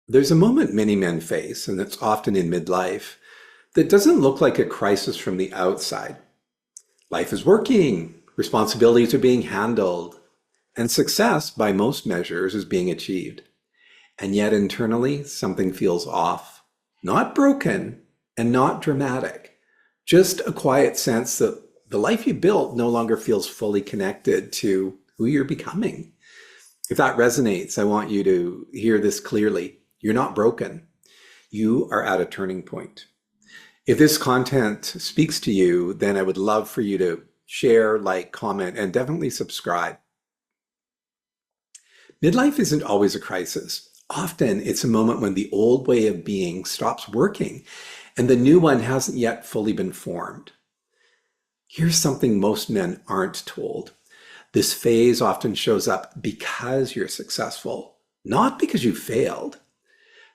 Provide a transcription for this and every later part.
There's a moment many men face, and it's often in midlife, that doesn't look like a crisis from the outside. Life is working, responsibilities are being handled, and success, by most measures, is being achieved. And yet internally, something feels off. Not broken and not dramatic, just a quiet sense that the life you built no longer feels fully connected to who you're becoming. If that resonates, I want you to hear this clearly. You're not broken. You are at a turning point. If this content speaks to you, then I would love for you to share, like, comment, and definitely subscribe. Midlife isn't always a crisis. Often it's a moment when the old way of being stops working and the new one hasn't yet fully been formed. Here's something most men aren't told. This phase often shows up because you're successful, not because you failed.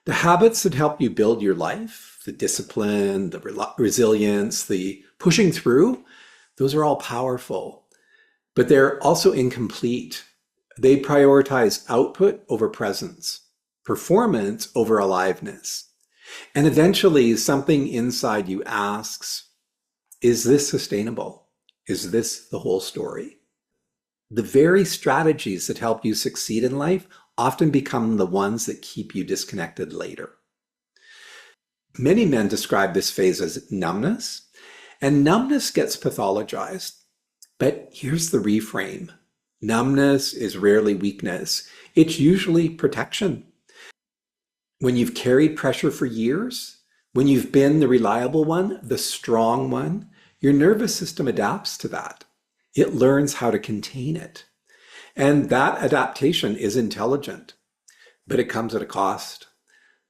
The habits that help you build your life, the discipline, the resilience, the pushing through, those are all powerful, but they're also incomplete. They prioritize output over presence, performance over aliveness. And eventually something inside you asks, is this sustainable? Is this the whole story? The very strategies that help you succeed in life often become the ones that keep you disconnected later. Many men describe this phase as numbness, and numbness gets pathologized. But here's the reframe. Numbness is rarely weakness. It's usually protection. When you've carried pressure for years, when you've been the reliable one, the strong one, your nervous system adapts to that. It learns how to contain it. And that adaptation is intelligent, but it comes at a cost.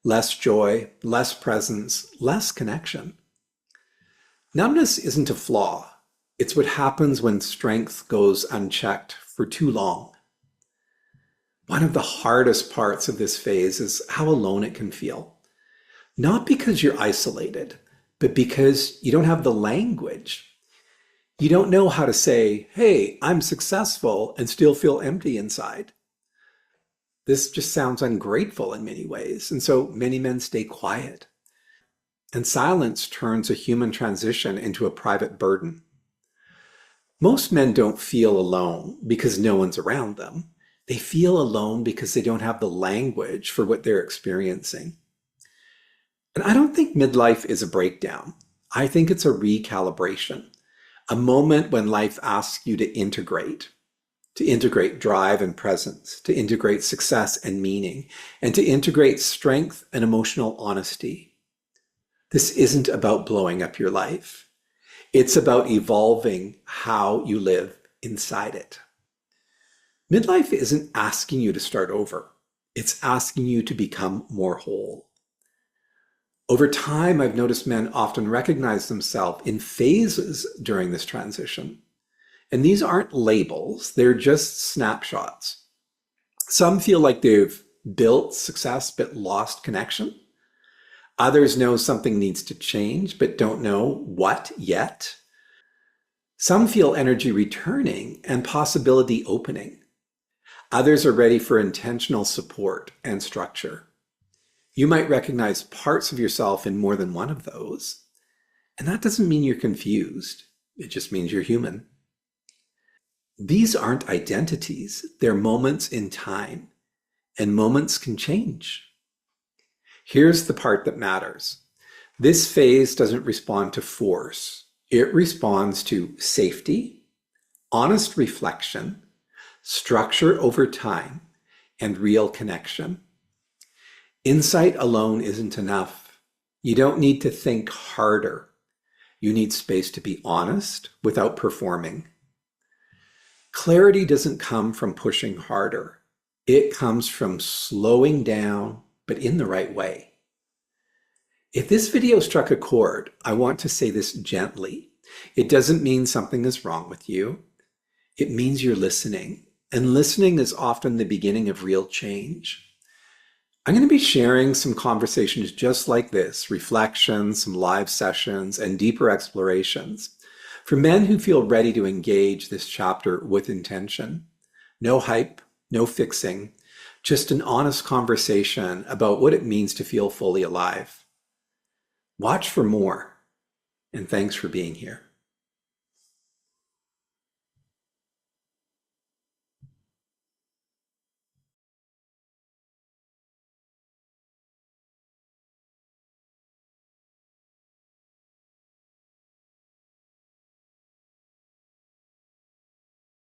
Less joy, less presence, less connection. Numbness isn't a flaw. It's what happens when strength goes unchecked for too long. One of the hardest parts of this phase is how alone it can feel. Not because you're isolated, but because you don't have the language. You don't know how to say, hey, I'm successful, and still feel empty inside. This just sounds ungrateful in many ways, and so many men stay quiet. And silence turns a human transition into a private burden. Most men don't feel alone because no one's around them. They feel alone because they don't have the language for what they're experiencing. And I don't think midlife is a breakdown. I think it's a recalibration, a moment when life asks you to integrate drive and presence, to integrate success and meaning, and to integrate strength and emotional honesty. This isn't about blowing up your life. It's about evolving how you live inside it. Midlife isn't asking you to start over. It's asking you to become more whole. Over time, I've noticed men often recognize themselves in phases during this transition. And these aren't labels, they're just snapshots. Some feel like they've built success but lost connection. Others know something needs to change but don't know what yet. Some feel energy returning and possibility opening. Others are ready for intentional support and structure. You might recognize parts of yourself in more than one of those. And that doesn't mean you're confused. It just means you're human. These aren't identities. They're moments in time. And moments can change. Here's the part that matters. This phase doesn't respond to force. It responds to safety, honest reflection, structure over time, and real connection. Insight alone isn't enough. You don't need to think harder. You need space to be honest without performing. Clarity doesn't come from pushing harder. It comes from slowing down, but in the right way. If this video struck a chord, I want to say this gently. It doesn't mean something is wrong with you. It means you're listening. And listening is often the beginning of real change. I'm going to be sharing some conversations just like this, reflections, some live sessions, and deeper explorations for men who feel ready to engage this chapter with intention. No hype, no fixing, just an honest conversation about what it means to feel fully alive. Watch for more, and thanks for being here.